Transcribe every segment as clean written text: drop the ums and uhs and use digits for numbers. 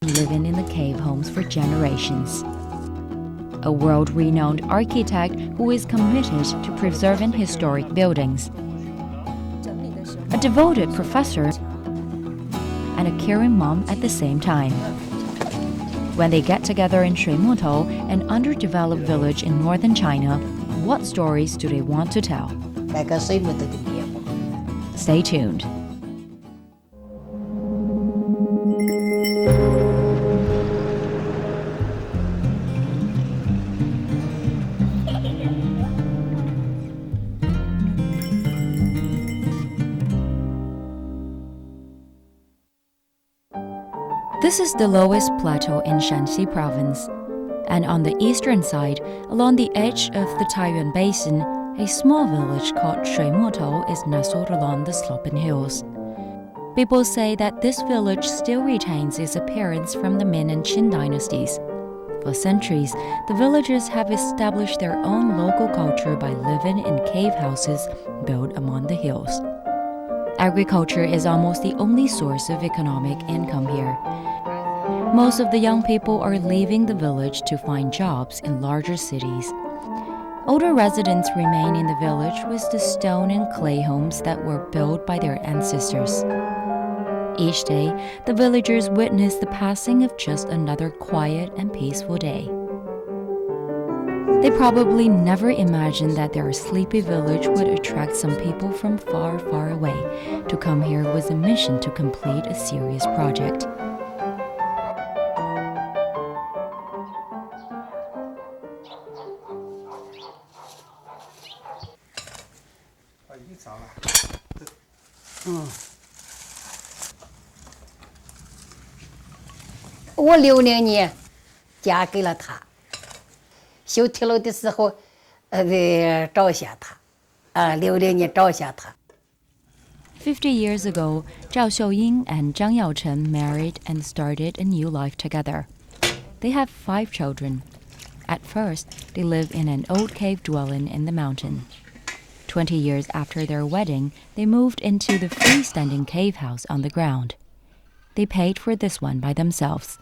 living in the cave homes for generations. A world-renowned architect who is committed to preserving historic buildings. A devoted professor and a caring mom at the same time. When they get together in Shuimotou, an underdeveloped village in northern China, what stories do they want to tell? Stay tuned. This is the lowest plateau in Shanxi province, and on the eastern side, along the edge of the Taiyuan Basin, a small village called Shuimotou is nestled along the sloping hills. People say that this village still retains its appearance from the Ming and Qin dynasties. For centuries, the villagers have established their own local culture by living in cave houses built among the hills. Agriculture is almost the only source of economic income here. Most of the young people are leaving the village to find jobs in larger cities. Older residents remain in the village with the stone and clay homes that were built by their ancestors. Each day, the villagers witness the passing of just another quiet and peaceful day. They probably never imagined that their sleepy village would attract some people from far, far away to come here with a mission to complete a serious project. I 60年嫁给了他，修铁路的时候，找下他，60年找下他。50 years ago, Zhao Xiuying and Zhang Yaochen married and started a new life together. They have 5 children. At first, they live in an old cave dwelling in the mountain. 20 years after their wedding, they moved into the freestanding cave house on the ground. They paid for this one by themselves.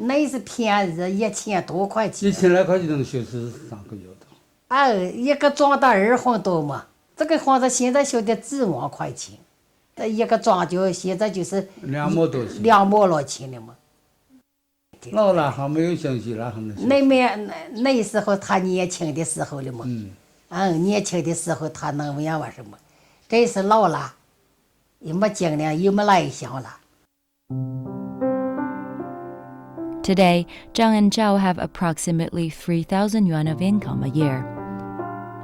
那是便宜，1000多块钱。1000来块钱能修是3个窑洞。一个装的2房多嘛，这个房子现在修的10万块钱，一个装就现在就是2毛多钱，2毛多钱了嘛。老了还没有详细了，还能修。那时候他年轻的时候了嘛，年轻的时候他能没玩什么，这是老了，也没精力，也没来想了。Today, Zhang and Zhao have approximately 3,000 yuan of income a year.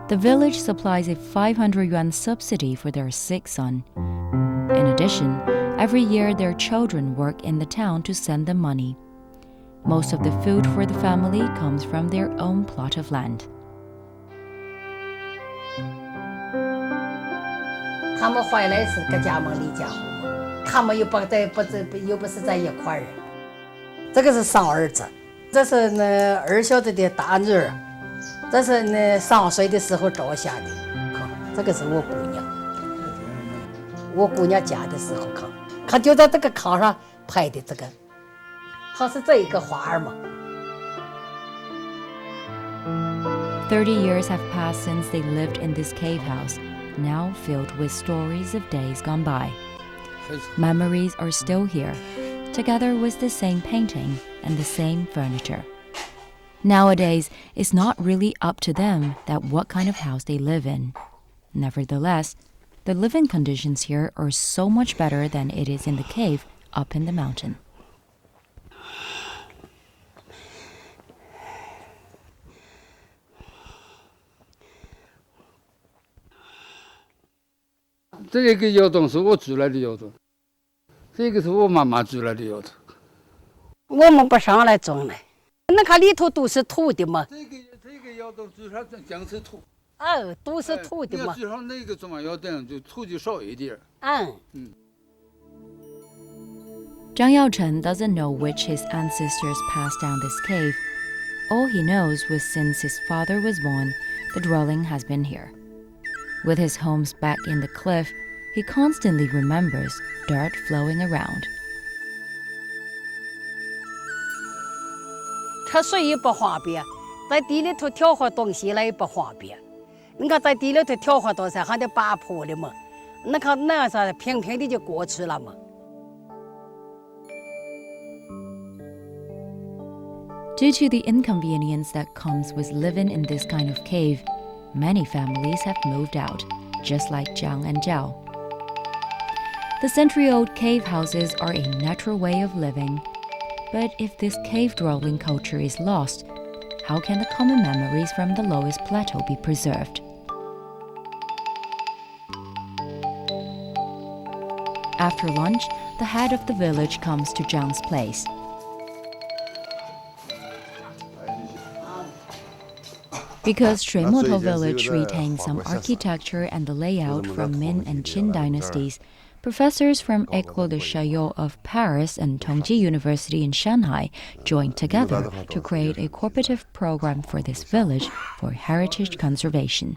The village supplies a 500 yuan subsidy for their 6th son. In addition, every year their children work in the town to send them money. Most of the food for the family comes from their own plot of land. 他们回来是各家门离家户嘛，他们又不是在一块儿。这个是上儿子，这是2小子的大女儿，这是上水的时候照下的。看，这个是我姑娘，我姑娘嫁的时候看就在这个炕上拍的这个，好是这一个花儿嘛。30 years have passed since they lived in this cave house, now filled with stories of days gone by. Memories are still here, together with the same painting and the same furniture. Nowadays, it's not really up to them that what kind of house they live in. Nevertheless, the living conditions here are so much better than it is in the cave up in the mountain. 这个窑洞是我住来的窑洞，这个是我妈妈住来的窑洞。我们不上来种来，那看里头都是土的嘛。这个窑洞最少将是土。都是土的嘛。最少那个种窑洞就土就少一点。Zhang Yaochen doesn't know which his ancestors passed down this cave. All he knows was since his father was born, the dwelling has been here. With his homes back in the cliff, he constantly remembers dirt flowing around. 它水也不方便，在地里头挑活东西来也不方便。你看在地里头挑活东西还得拔坡的嘛，那看那样子平平的就过去了嘛。Due to the inconvenience that comes with living in this kind of cave, many families have moved out, just like Jiang and Zhao. The century-old cave houses are a natural way of living, but if this cave-dwelling culture is lost, how can the common memories from the lowest plateau be preserved? After lunch, the head of the village comes to Jiang's place. Because Shuimotou village retains some architecture and the layout from Min and Qin dynasties, professors from École de Chaillot of Paris and Tongji University in Shanghai joined together to create a cooperative program for this village for heritage conservation.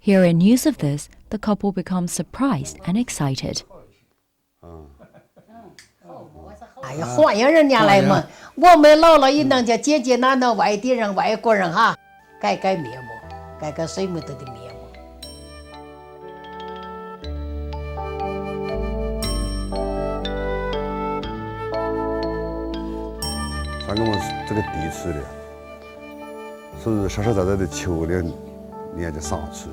Hearing news of this, the couple becomes surprised and excited. 哎呀，欢迎人家来嘛！我们老了一能叫姐姐哪能外地人、外国人哈，改改面目，改改水木头的面目。反正我这个地处的，是实实在在的求的年纪上去，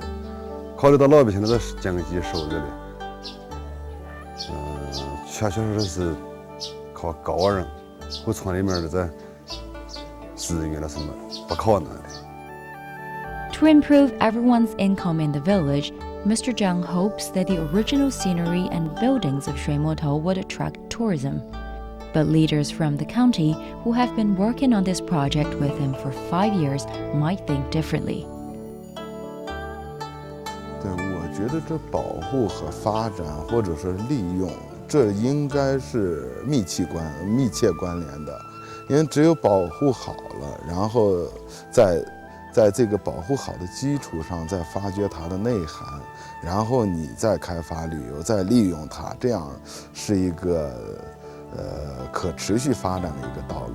考虑到老百姓的经济收入的，确确实实是靠高人和村里面的这资源了什么不可能的。To improve everyone's income in the village, Mr. Zhang hopes that the original scenery and buildings of Shuimotou would attract tourism. But leaders from the county who have been working on this project with him for 5 years might think differently. 对，我觉得这保护和发展或者是利用，这应该是密切关联的，因为只有保护好了，然后在这个保护好的基础上再发掘它的内涵，然后你再开发旅游，再利用它，这样是一个可持续发展的一个道路。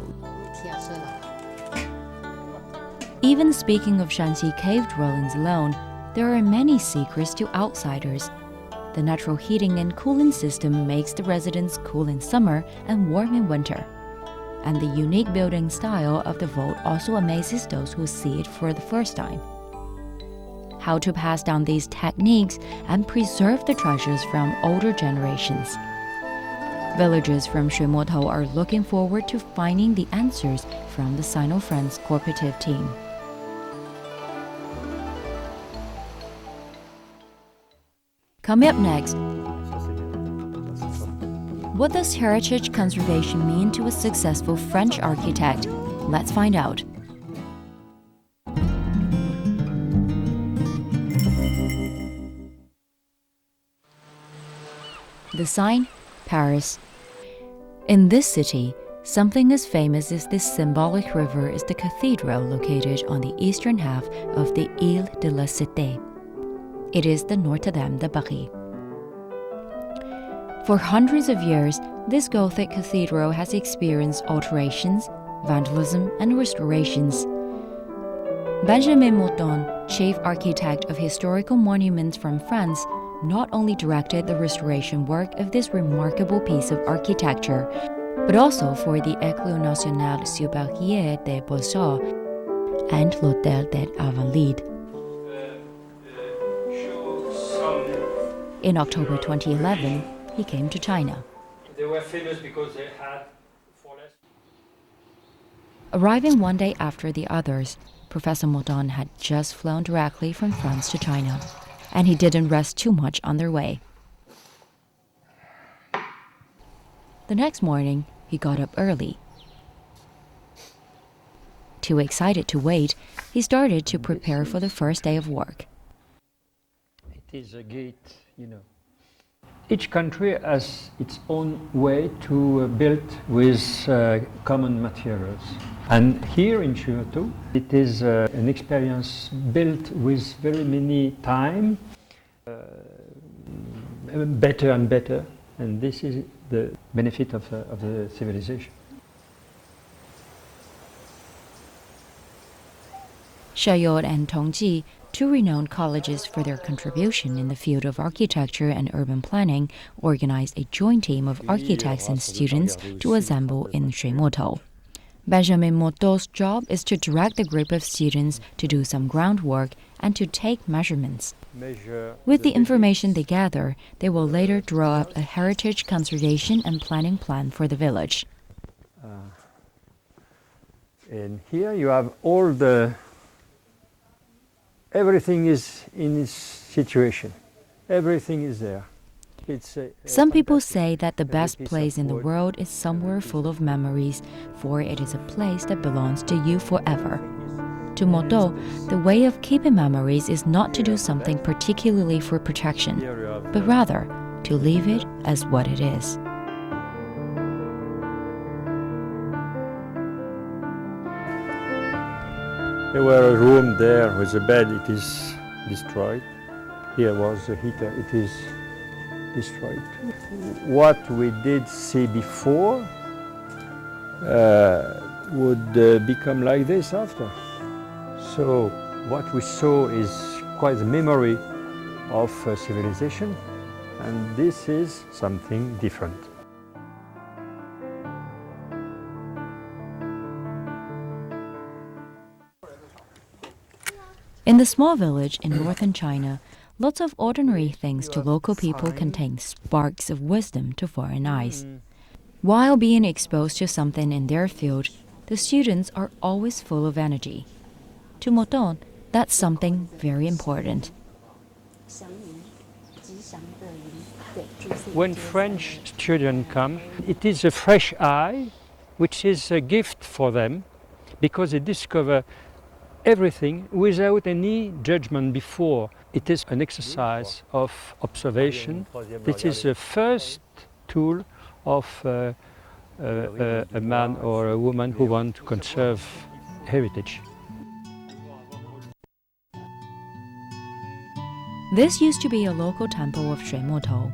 Even speaking of Shanxi cave dwellings alone, there are many secrets to outsiders. The natural heating and cooling system makes the residents cool in summer and warm in winter. And the unique building style of the vault also amazes those who see it for the first time. How to pass down these techniques and preserve the treasures from older generations. Villagers from Shuimotou are looking forward to finding the answers from the Sino-France cooperative team. Coming up next, what does heritage conservation mean to a successful French architect? Let's find out. The sign, Paris. In this city, something as famous as this symbolic river is the cathedral located on the eastern half of the Ile de la Cité. It is the Notre Dame de Paris. For hundreds of years, this Gothic cathedral has experienced alterations, vandalism, and restorations. Benjamin Mouton, chief architect of historical monuments from France, not only directed the restoration work of this remarkable piece of architecture, but also for the École nationale supérieure des beaux-arts and l'Hôtel des Invalides. In October 2011, he came to China. They were famous because they had for less. Arriving one day after the others, Professor Mouton had just flown directly from France to China, and he didn't rest too much on their way. The next morning, he got up early. Too excited to wait, he started to prepare for the first day of work. It is a gate, you know. Each country has its own way to build with common materials. And here in Shuimotou, it is an experience built with very many time, better and better, and this is the benefit of the civilization. Shayot and Tongji, two renowned colleges for their contribution in the field of architecture and urban planning, organized a joint team of architects and students to assemble in Shuimotou. Benjamin Moto's job is to direct the group of students to do some groundwork and to take measurements. With the information they gather, they will later draw up a heritage conservation and planning plan for the village. And here you have everything is in its situation. Everything is there. Some people say that the best place in the world is somewhere full of memories, for it is a place that belongs to you forever. To Moto, the way of keeping memories is not to do something particularly for protection, but rather to leave it as what it is. There were a room there with a bed, it is destroyed. Here was the heater, it is destroyed. What we did see before would become like this after. So what we saw is quite the memory of civilization, and this is something different. In the small village in northern China, lots of ordinary things to local people contain sparks of wisdom to foreign eyes. While being exposed to something in their field, the students are always full of energy. To Moton, that's something very important. When French students come, it is a fresh eye, which is a gift for them, because they discover everything without any judgment before. It is an exercise of observation. It is the first tool of a man or a woman who want to conserve heritage. This used to be a local temple of Shuimotou.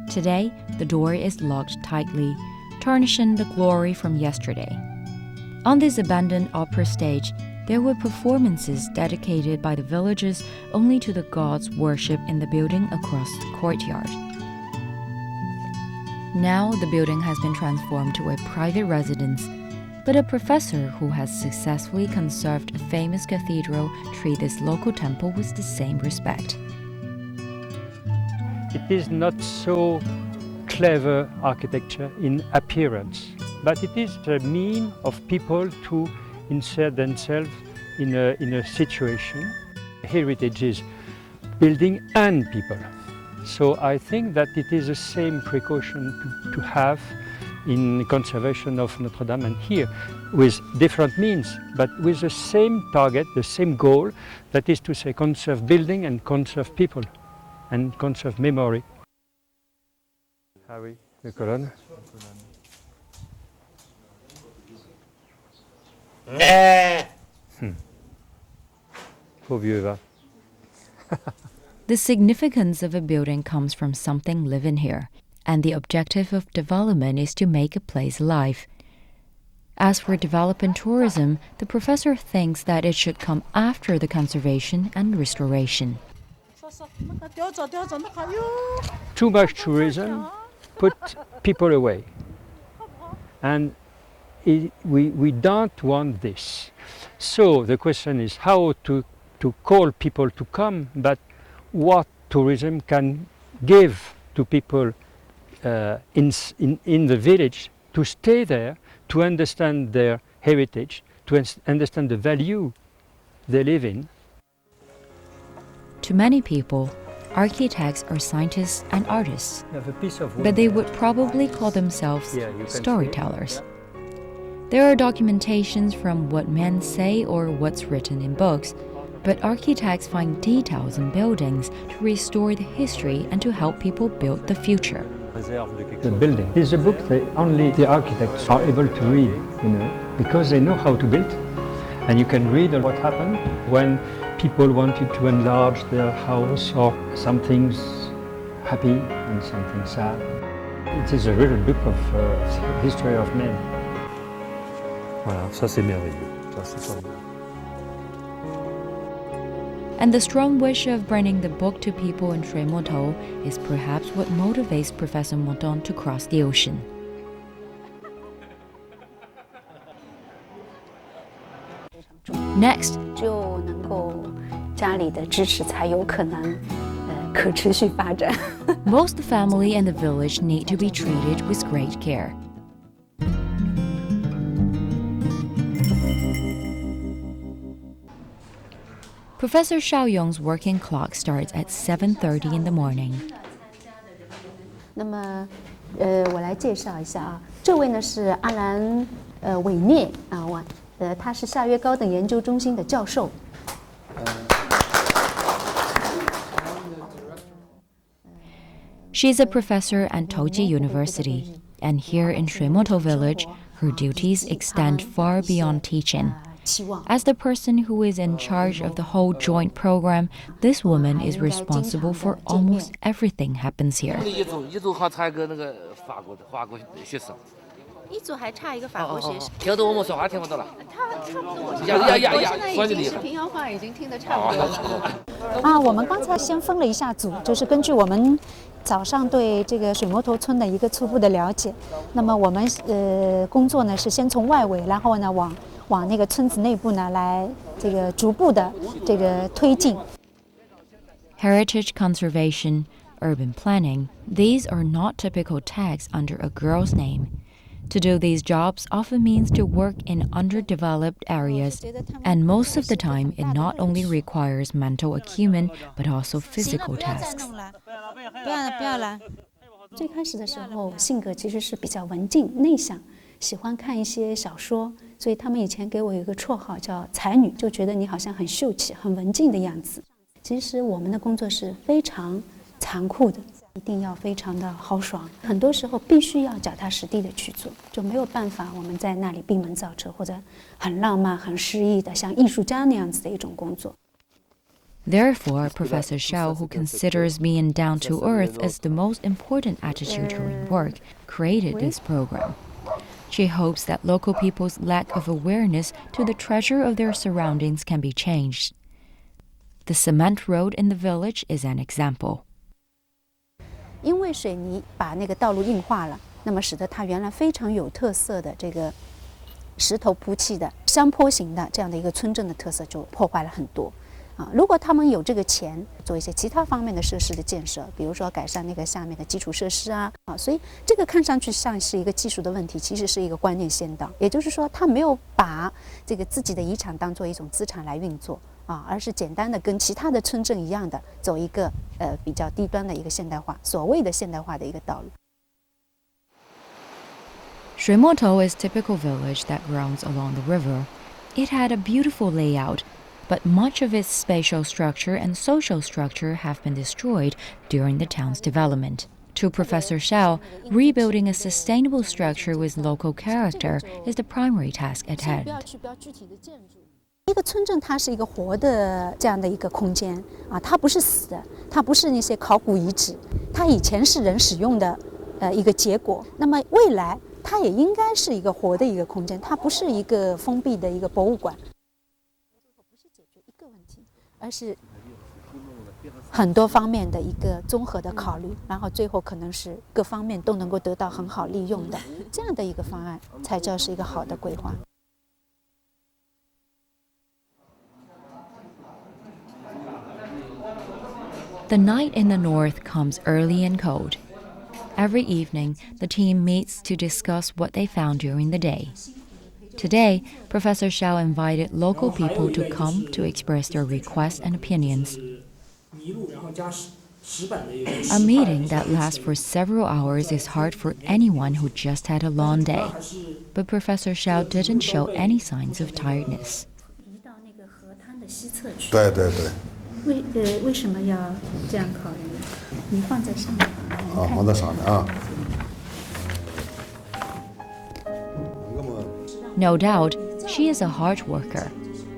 Today, the door is locked tightly, tarnishing the glory from yesterday. On this abandoned upper stage, there were performances dedicated by the villagers only to the gods worshipped in the building across the courtyard. Now the building has been transformed to a private residence, but a professor who has successfully conserved a famous cathedral treats this local temple with the same respect. It is not so clever architecture in appearance, but it is a means of people to insert themselves in a situation. Heritage is building and people. So I think that it is the same precaution to have in conservation of Notre Dame and here, with different means, but with the same target, the same goal, that is to say conserve building and conserve people and conserve memory. Harry, the colonne. The significance of a building comes from something living here, and the objective of development is to make a place alive. As for developing tourism, the professor thinks that it should come after the conservation and restoration. Too much tourism put people away, and we don't want this. So the question is how to call people to come, but what tourism can give to people in the village to stay there, to understand their heritage, to understand the value they live in. To many people, architects are scientists and artists, but they would probably call themselves storytellers. There are documentations from what men say or what's written in books, but architects find details in buildings to restore the history and to help people build the future. The building is a book that only the architects are able to read, because they know how to build. And you can read what happened when people wanted to enlarge their house or some things happy and something sad. It is a real book of history of men. Voilà, ça c'est merveilleux. Ça c'est formidable. And the strong wish of bringing the book to people in Shuimotou is perhaps what motivates Professor Moton to cross the ocean. Next, 只有能够家里的支持，才有可能可持续发展。most family in the village need to be treated with great care. Professor Xiaoyong's working clock starts at 7:30 in the morning. 那么，我来介绍一下啊，这位呢是阿兰韦涅啊，他是夏约高等研究中心的教授。She's a professor at Toji University, and here in Shuimotou village, her duties extend far beyond teaching. As the person who is in charge of the whole joint program, this woman is responsible for almost everything happens here. 一组还差一个那个法国学生。一组还差一个法国学生，听懂我们说话听不懂了。他差不多，我现在已经是平遥话已经听得差不多了。啊，我们刚才先分了一下组，就是根据我们早上对这个水磨头村的一个初步的了解，那么我们工作呢是先从外围，然后呢往那个村子内部呢来这个逐步的这个推进。Heritage conservation, urban planning, these are not typical tags under a girl's name. To do these jobs often means to work in underdeveloped areas, and most of the time it not only requires mental acumen but also physical tasks. 不要了。最开始的时候，性格其实是比较文静内向，喜欢看一些小说，所以他们以前给我有一个绰号叫才女，就觉得你好像很秀气、很文静的样子。其实我们的工作是非常残酷的。一定要非常的豪爽，很多时候必须要脚踏实地的去做，就没有办法我们在那里闭门造车，或者很浪漫、很诗意的像艺术家那样子的一种工作。Therefore, Professor Xiao, who considers being down to earth as the most important attitude toward work, created this program. She hopes that local people's lack of awareness to the treasure of their surroundings can be changed. The cement road in the village is an example. 因为水泥把那个道路硬化了，那么使得它原来非常有特色的这个石头铺砌的山坡型的这样的一个村镇的特色就破坏了很多啊。如果他们有这个钱做一些其他方面的设施的建设，比如说改善那个下面的基础设施啊，所以这个看上去像是一个技术的问题，其实是一个观念先导。也就是说，他没有把这个自己的遗产当做一种资产来运作。而是简单的跟其他的村镇一样的走一个比较低端的一个现代化，所谓的现代化的一个道路。Shuimotou is a typical village that grounds along the river. It had a beautiful layout, but much of its spatial structure and social structure have been destroyed during the town's development. To Professor Xiao, rebuilding a sustainable structure with local character is the primary task at hand. 一个村镇它是一个活的这样的一个空间啊，它不是死的，它不是那些考古遗址，它以前是人使用的一个结果。那么未来它也应该是一个活的一个空间，它不是一个封闭的一个博物馆。不是解决一个问题，而是很多方面的一个综合的考虑，然后最后可能是各方面都能够得到很好利用的这样的一个方案，才叫是一个好的规划。The night in the north comes early and cold. Every evening, the team meets to discuss what they found during the day. Today, Professor Xiao invited local people to come to express their requests and opinions. A meeting that lasts for several hours is hard for anyone who just had a long day. But Professor Xiao didn't show any signs of tiredness. 对对对。为什么要这样考虑？你放在上面啊，放在上面啊。No doubt, she is a hard worker,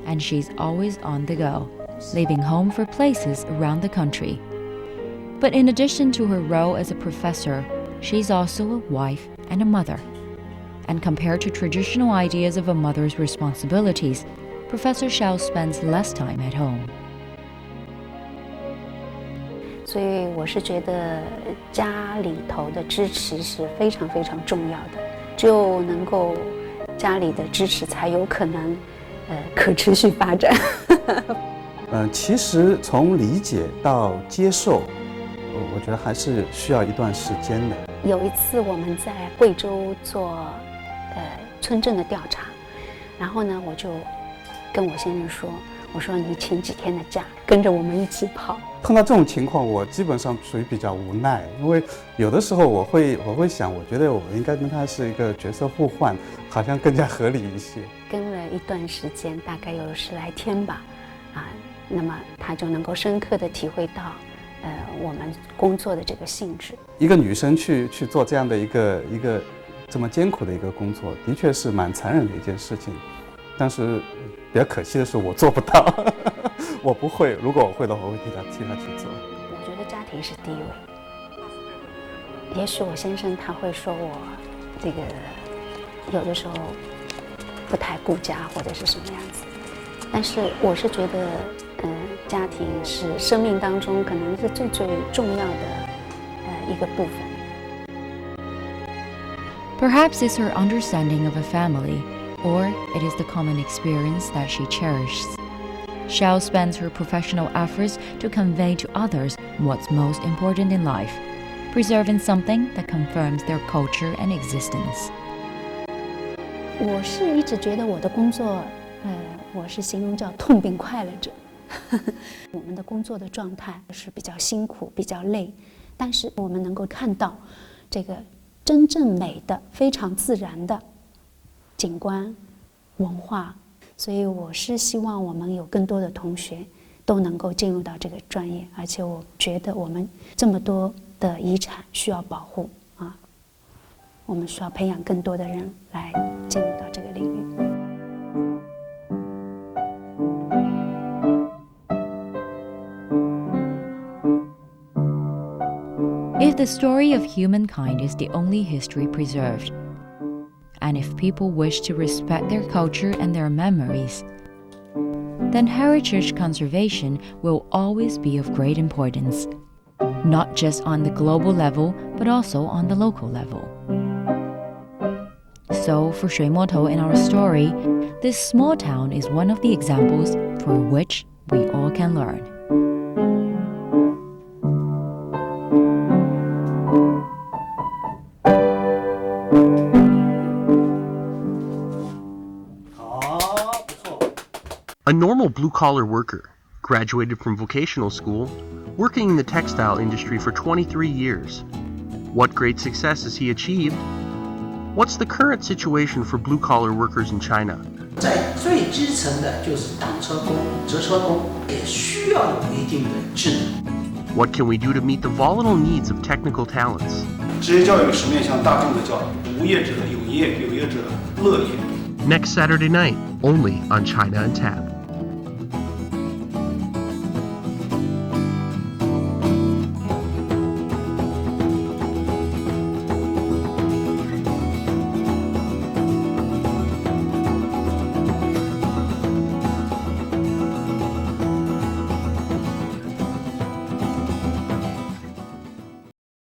and she's always on the go, leaving home for places around the country. But in addition to her role as a professor, she's also a wife and a mother. And compared to traditional ideas of a mother's responsibilities, Professor Xiao spends less time at home. 所以我是觉得家里头的支持是非常非常重要的，只有能够家里的支持，才有可能可持续发展。其实从理解到接受，我觉得还是需要一段时间的。有一次我们在贵州做村镇的调查，然后呢，我就跟我先生说，我说你请几天的假，跟着我们一起跑。碰到这种情况，我基本上属于比较无奈，因为有的时候我会想，我觉得我应该跟他是一个角色互换，好像更加合理一些。跟了一段时间，大概有10来天吧，那么他就能够深刻地体会到，我们工作的这个性质。一个女生去做这样的一个这么艰苦的一个工作，的确是蛮残忍的一件事情。但是比较可惜的是，我做不到，我不会。如果我会的话，我会替他去做。我觉得家庭是第一位。也许我先生他会说我这个有的时候不太顾家或者是什么样子，但是我是觉得，家庭是生命当中可能是最重要的一个部分。Perhaps it's her understanding of a family, or it is the common experience that she cherishes. Xiao spends her professional efforts to convey to others what's most important in life, preserving something that confirms their culture and existence. 我是一直觉得我的工作，我是形容叫痛并快乐着。我们的工作的状态是比较辛苦、比较累，但是我们能够看到这个真正美的、非常自然的景观、文化，所以我是希望我们有更多的同学都能够进入到这个专业，而且我觉得我们这么多的遗产需要保护啊，我们需要培养更多的人来进入到这个领域。If the story of humankind is the only history preserved, and if people wish to respect their culture and their memories, then heritage conservation will always be of great importance, not just on the global level, but also on the local level. So for Shuimotou in our story, this small town is one of the examples for which we all can learn. A normal blue-collar worker, graduated from vocational school, working in the textile industry for 23 years. What great success has he achieved? What's the current situation for blue-collar workers in China? 在最基层的就是挡车工、折车工，也需要有一定的智能。 What can we do to meet the volatile needs of technical talents? 职业教育是面向大众的教育，无业者有业，有业者乐业。 Next Saturday night, only on China Untapped.